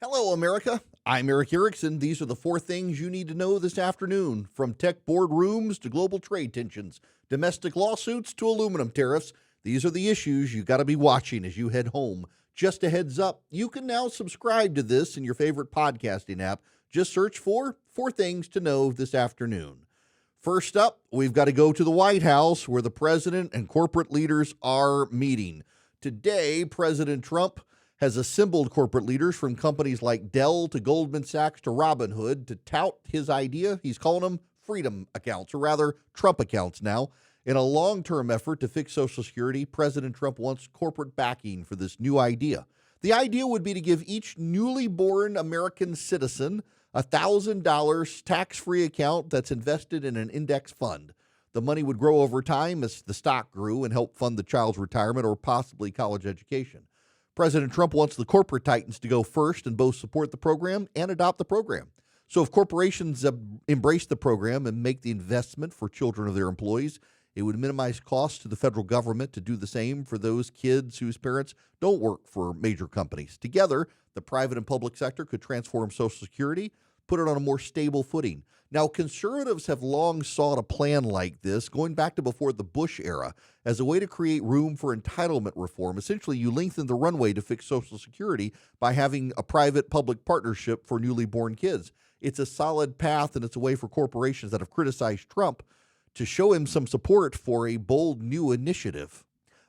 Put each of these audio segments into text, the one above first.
Hello, America. I'm Erick Erickson. These are the four things you need to know this afternoon. From tech boardrooms to global trade tensions, domestic lawsuits to aluminum tariffs, these are the issues you got to be watching as you head home. Just a heads up, you can now subscribe to this in your favorite podcasting app. Just search for Four Things to Know This Afternoon. First up, we've got to go to the White House where the president and corporate leaders are meeting. Today, President Trump has assembled corporate leaders from companies like Dell to Goldman Sachs to Robinhood to tout his idea. He's calling them freedom accounts, or rather Trump accounts now. In a long-term effort to fix Social Security, President Trump wants corporate backing for this new idea. The idea would be to give each newly born American citizen a $1,000 tax-free account that's invested in an index fund. The money would grow over time as the stock grew and help fund the child's retirement or possibly college education. President Trump wants the corporate titans to go first and both support the program and adopt the program. So if corporations embrace the program and make the investment for children of their employees, it would minimize costs to the federal government to do the same for those kids whose parents don't work for major companies. Together, the private and public sector could transform Social Security, put it on a more stable footing. Now, conservatives have long sought a plan like this, going back to before the Bush era, as a way to create room for entitlement reform. Essentially, you lengthen the runway to fix Social Security by having a private-public partnership for newly born kids. It's a solid path, and it's a way for corporations that have criticized Trump to show him some support for a bold new initiative.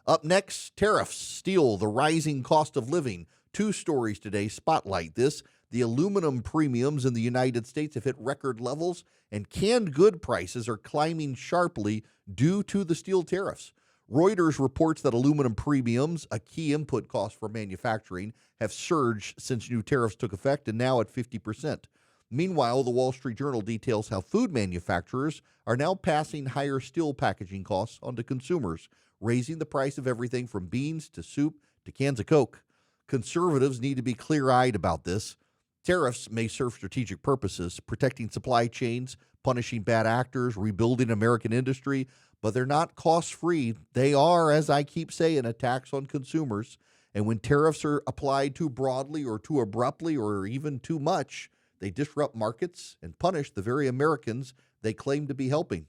Up next, tariffs, steel, the rising cost of living. Two stories today spotlight this. The aluminum premiums in the United States have hit record levels, and canned good prices are climbing sharply due to the steel tariffs. Reuters reports that aluminum premiums, a key input cost for manufacturing, have surged since new tariffs took effect and now at 50%. Meanwhile, the Wall Street Journal details how food manufacturers are now passing higher steel packaging costs onto consumers, raising the price of everything from beans to soup to cans of Coke. Conservatives need to be clear-eyed about this. Tariffs may serve strategic purposes, protecting supply chains, punishing bad actors, rebuilding American industry, but they're not cost-free. They are, as I keep saying, a tax on consumers. And when tariffs are applied too broadly or too abruptly or even too much, they disrupt markets and punish the very Americans they claim to be helping.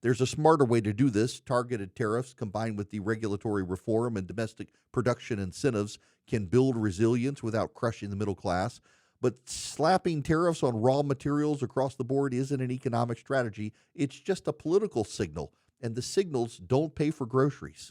There's a smarter way to do this. Targeted tariffs combined with the regulatory reform and domestic production incentives can build resilience without crushing the middle class. But slapping tariffs on raw materials across the board isn't an economic strategy. It's just a political signal, and the signals don't pay for groceries.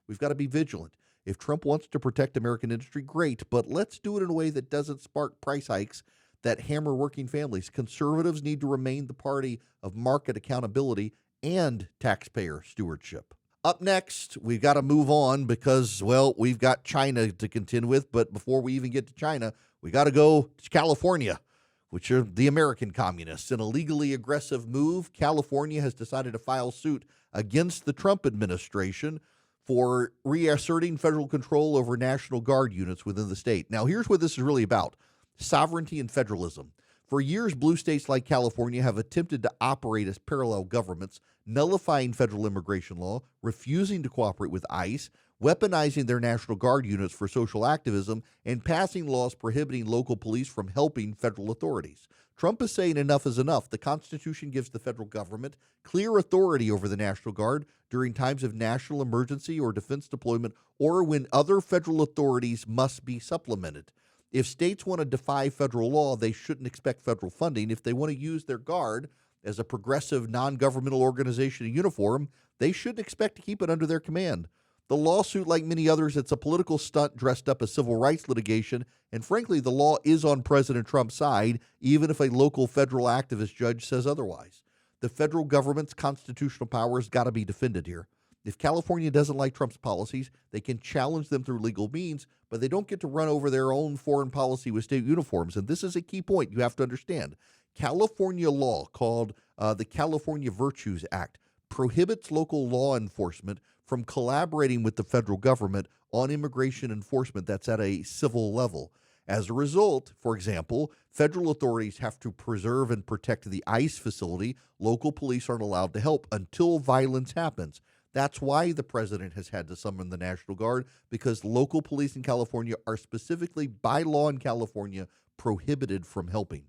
We've got to be vigilant. If Trump wants to protect American industry, great, but let's do it in a way that doesn't spark price hikes that hammer working families. Conservatives need to remain the party of market accountability and taxpayer stewardship. Up next, we've got to move on because, well, we've got China to contend with, but before we even get to China, we got to go to California, which are the American communists. In a legally aggressive move, California has decided to file suit against the Trump administration for reasserting federal control over National Guard units within the state. Now, here's what this is really about: sovereignty and federalism. For years, blue states like California have attempted to operate as parallel governments, nullifying federal immigration law, refusing to cooperate with ICE, weaponizing their National Guard units for social activism, and passing laws prohibiting local police from helping federal authorities. Trump is saying enough is enough. The Constitution gives the federal government clear authority over the National Guard during times of national emergency or defense deployment, or when other federal authorities must be supplemented. If states want to defy federal law, they shouldn't expect federal funding. If they want to use their Guard as a progressive non-governmental organization in uniform, they shouldn't expect to keep it under their command. The lawsuit, like many others, it's a political stunt dressed up as civil rights litigation, and frankly, the law is on President Trump's side, even if a local federal activist judge says otherwise. The federal government's constitutional power has got to be defended here. If California doesn't like Trump's policies, they can challenge them through legal means, but they don't get to run over their own foreign policy with state uniforms. And this is a key point you have to understand. California law, called the California Virtues Act, prohibits local law enforcement from collaborating with the federal government on immigration enforcement that's at a civil level. As a result, for example, federal authorities have to preserve and protect the ICE facility. Local police aren't allowed to help until violence happens. That's why the president has had to summon the National Guard, because local police in California are specifically, by law in California, prohibited from helping.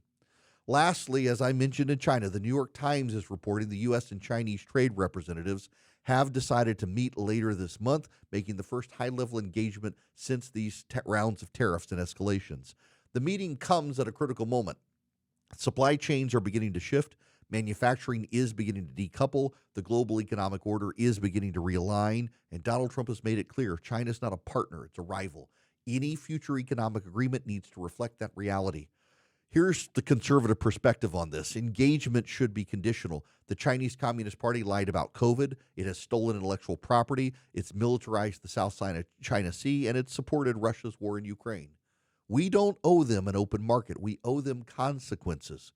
Lastly, as I mentioned in China, the New York Times is reporting the U.S. and Chinese trade representatives have decided to meet later this month, making the first high-level engagement since these rounds of tariffs and escalations. The meeting comes at a critical moment. Supply chains are beginning to shift. Manufacturing is beginning to decouple. The global economic order is beginning to realign. And Donald Trump has made it clear China's not a partner, it's a rival. Any future economic agreement needs to reflect that reality. Here's the conservative perspective on this. Engagement should be conditional. The Chinese Communist Party lied about COVID. It has stolen intellectual property. It's militarized the South China Sea, and it's supported Russia's war in Ukraine. We don't owe them an open market. We owe them consequences.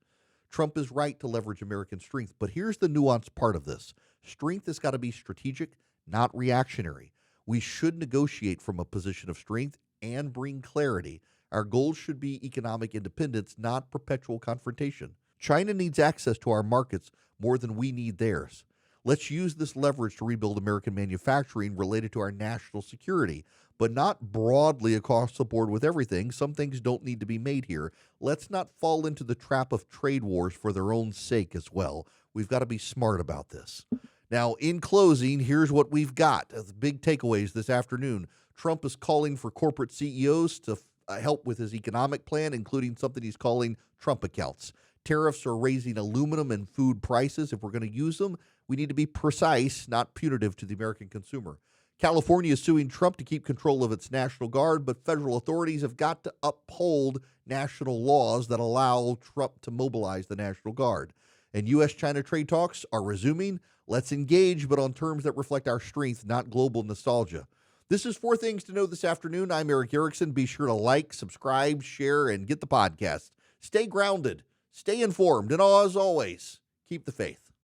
Trump is right to leverage American strength, but here's the nuanced part of this. Strength has got to be strategic, not reactionary. We should negotiate from a position of strength and bring clarity. Our goals should be economic independence, not perpetual confrontation. China needs access to our markets more than we need theirs. Let's use this leverage to rebuild American manufacturing related to our national security, but not broadly across the board with everything. Some things don't need to be made here. Let's not fall into the trap of trade wars for their own sake as well. We've got to be smart about this. Now, in closing, here's what we've got. The big takeaways this afternoon. Trump is calling for corporate CEOs to help with his economic plan, including something he's calling Trump accounts. Tariffs are raising aluminum and food prices. If we're going to use them, we need to be precise, not punitive to the American consumer. California is suing Trump to keep control of its National Guard, but federal authorities have got to uphold national laws that allow Trump to mobilize the National Guard. And U.S.-China trade talks are resuming. Let's engage, but on terms that reflect our strength, not global nostalgia. This is 4 Things to Know this afternoon. I'm Erick Erickson. Be sure to like, subscribe, share, and get the podcast. Stay grounded, stay informed, and as always, keep the faith.